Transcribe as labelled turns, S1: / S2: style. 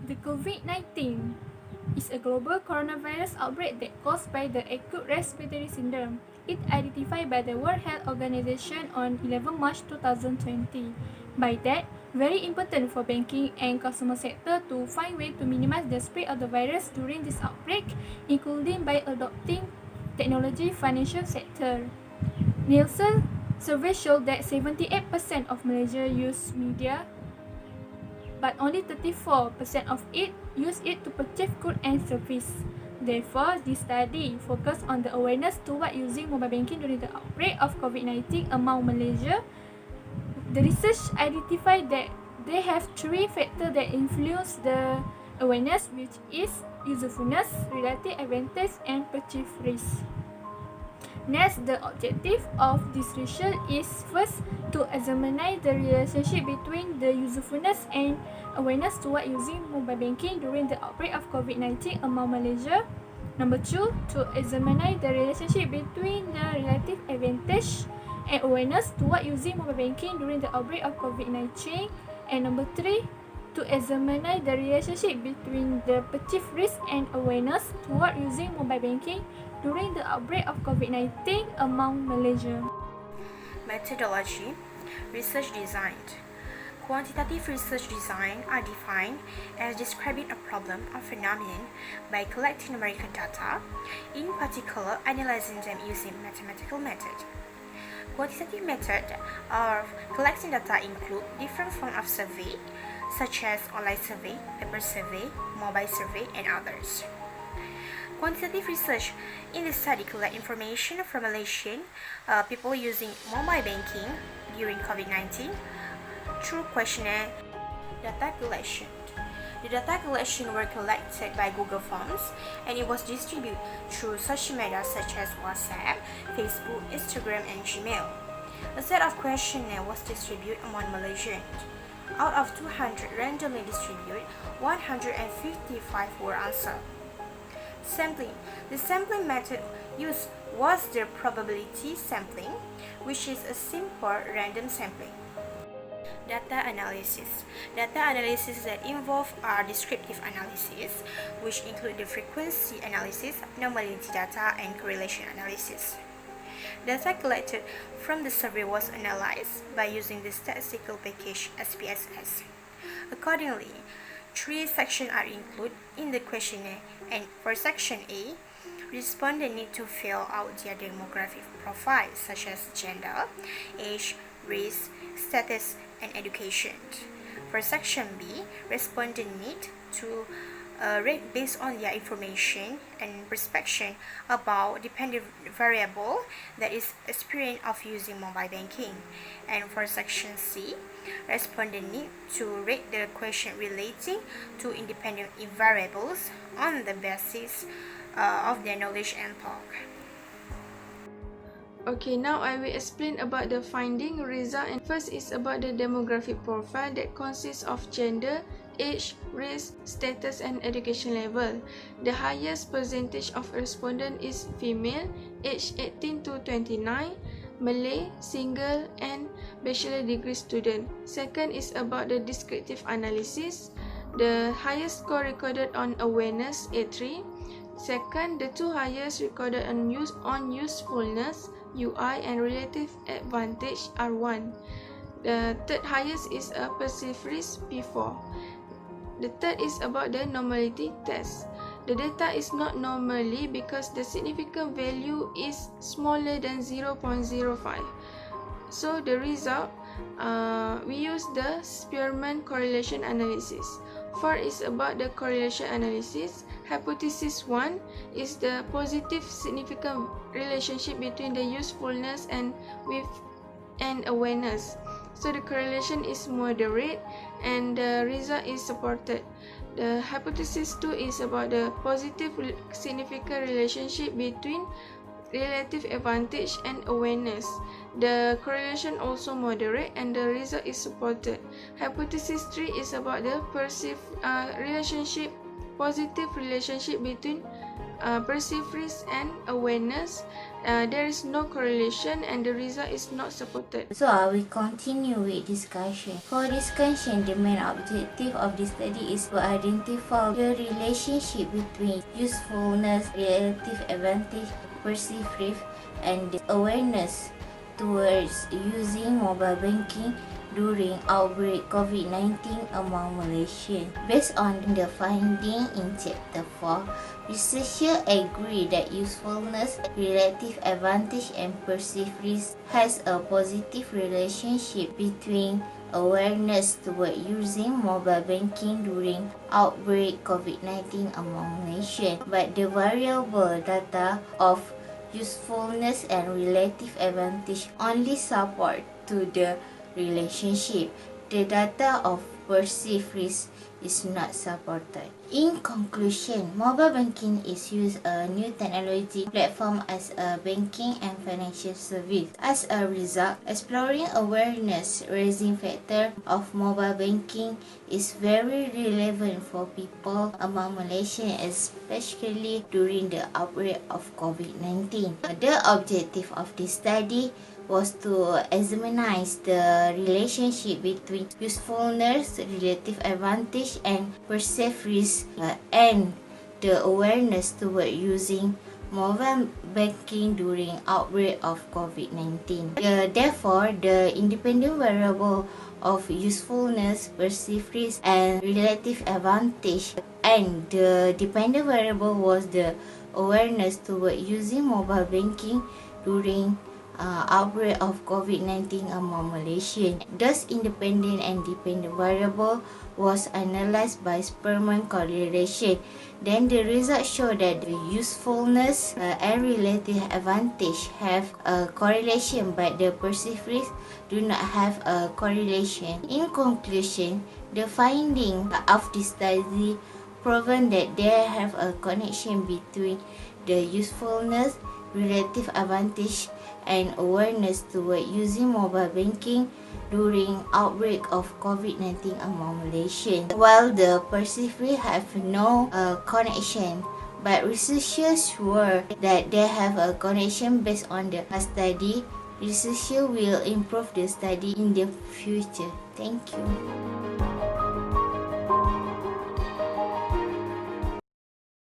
S1: The COVID-19 is a global coronavirus outbreak that caused by the acute respiratory syndrome. It identified by the World Health Organization on 11 March 2020. By that, very important for banking and consumer sector to find way to minimize the spread of the virus during this outbreak, including by adopting technology financial sector. Nielsen survey showed that 78% of Malaysia use media, but only 34% of it use it to purchase goods and service. Therefore, this study focused on the awareness toward using mobile banking during the outbreak of COVID-19 among Malaysia. The research identified that they have three factors that influence the awareness, which is usefulness, relative advantage, and perceived risk. Next, the objective of this research is first to examine the relationship between the usefulness and awareness toward using mobile banking during the outbreak of COVID-19 among Malaysia. Number 2, to examine the relationship between the relative advantage and awareness toward using mobile banking during the outbreak of COVID-19. And number 3, to examine the relationship between the perceived risk and awareness toward using mobile banking during the outbreak of COVID-19 among Malaysia.
S2: Methodology, research design. Quantitative research design are defined as describing a problem or phenomenon by collecting numerical data, in particular analyzing them using mathematical method. Quantitative method of collecting data include different forms of survey, such as online survey, paper survey, mobile survey, and others. Quantitative research in the study collect information from Malaysian people using mobile banking during COVID-19 through questionnaire data collection. The data collection were collected by Google Forms and it was distributed through social media such as WhatsApp, Facebook, Instagram, and Gmail. A set of questionnaire was distributed among Malaysians. Out of 200 randomly distributed, 155 were answered. Sampling. The sampling method used was the probability sampling, which is a simple random sampling. Data analysis. Data analysis that involve are descriptive analysis, which include the frequency analysis, normality data, and correlation analysis. Data collected from the survey was analyzed by using the statistical package SPSS. Accordingly, 3 sections are included in the questionnaire, and for section A, respondents need to fill out their demographic profile such as gender, age, race, status, and education. For section B, respondents need to rate based on their information and perception about dependent variable that is experience of using mobile banking. And for section C, respondents need to rate the question relating to independent variables on the basis of their knowledge and talk.
S3: Okay, now I will explain about the finding, result, and first is about the demographic profile that consists of gender, age, race, status, and education level. The highest percentage of respondent is female, aged 18 to 29, Malay, single, and bachelor degree student. Second is about the descriptive analysis. The highest score recorded on awareness, A3. Second, the two highest recorded on usefulness, UI, and relative advantage, R1. The third highest is a perceived risk, P4. The third is about the normality test. The data is not normally because the significant value is smaller than 0.05. So the result, we use the Spearman correlation analysis. Fourth is about the correlation analysis. Hypothesis 1 is the positive significant relationship between the usefulness and awareness. So the correlation is moderate and the result is supported. The hypothesis 2 is about the positive significant relationship between relative advantage and awareness. The correlation also moderate and the result is supported. Hypothesis 3 is about the perceived positive relationship between perceived risk and awareness. There is no correlation and the result is not supported.
S4: So I will continue with discussion. For discussion, the main objective of this study is to identify the relationship between usefulness, relative advantage, perceived risk, and the awareness towards using mobile banking during outbreak COVID-19 among Malaysians. Based on the finding in Chapter 4, researchers agree that usefulness, relative advantage, and perceived risk has a positive relationship between awareness toward using mobile banking during outbreak COVID-19 among Malaysians, but the variable data of usefulness and relative advantage only support to the relationship. The data of perceived risk is not supported. In conclusion, mobile banking is used a new technology platform as a banking and financial service. As a result, exploring awareness raising factor of mobile banking is very relevant for people among Malaysians, especially during the outbreak of COVID-19. The objective of this study was to examine the relationship between usefulness, relative advantage, and perceived risk, and the awareness toward using mobile banking during outbreak of COVID-19. Therefore, the independent variable of usefulness, perceived risk, and relative advantage, and the dependent variable was the awareness toward using mobile banking during outbreak of COVID-19 among Malaysians. Thus, independent and dependent variable was analysed by Spearman correlation. Then the results show that the usefulness and relative advantage have a correlation, but the perceived risk do not have a correlation. In conclusion, the finding of this study proven that there have a connection between the usefulness, relative advantage, and awareness toward using mobile banking during outbreak of COVID-19 among Malaysians, while the perceived risk have no connection. But researchers sure that they have a connection based on the study. Researchers will improve the study in the future. Thank you.